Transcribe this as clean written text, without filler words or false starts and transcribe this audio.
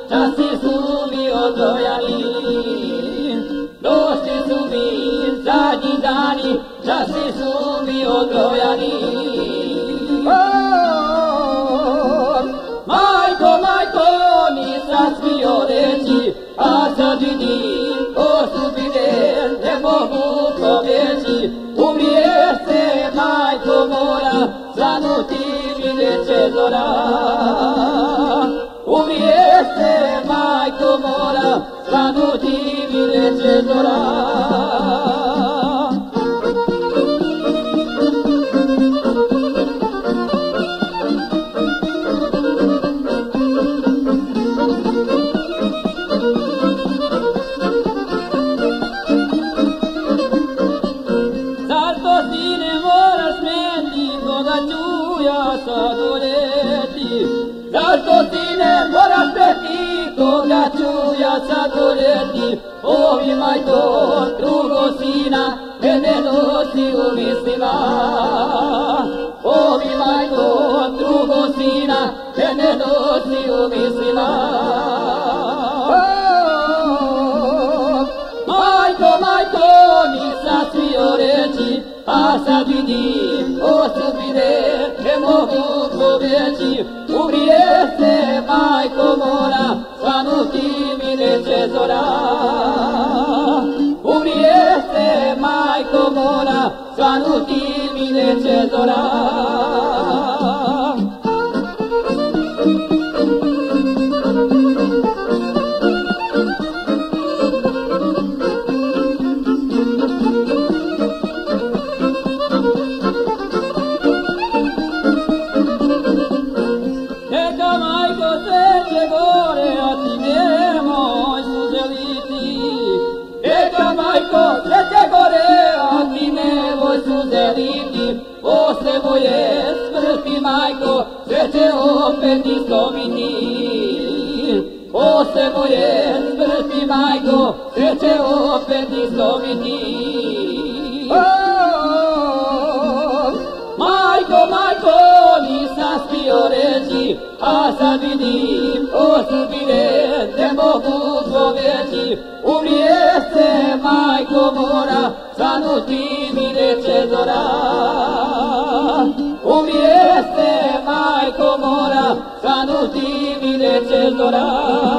Časi su mi odrojani, došli su mi zadnji dani, časi su mi odrojani. Majko, majko, nisam smio reći, a sad vidim, ostupine, ne mogu pobjeći. Umrije se, majko moja, zanuti mi neće zora. Umrije se, majko moja, svanuti mi neće zora. Zar to ti ne moraš meni, koga ću ja sad voljeti? Zašto ti ne moraš peti, koga ću ja sad voljeti? Ovi majko, drugo sina, mene nosi u mislima. Ovi majko, drugo sina, mene nosi u mislima. Majko, majko, nisam smio reći, a sad vidim, ostupine, ne mogu pobjeći. Umrije se, majko moja, svanuti mi neće zora. Umrije se, majko moja, svanuti mi neće zora. Sreće gore, a ti nemoj suze liti, posle moje smrti, majko, sreće opet istomiti. Posle moje smrti, majko, sreće opet istomiti. Majko, majko, nisam smio reći, a sad vidim, ostupine, ne mogu pobjeći. Umrije se, majko moja, svanuti mi neće zora. Umrije se, majko moja, svanuti mi neće zora.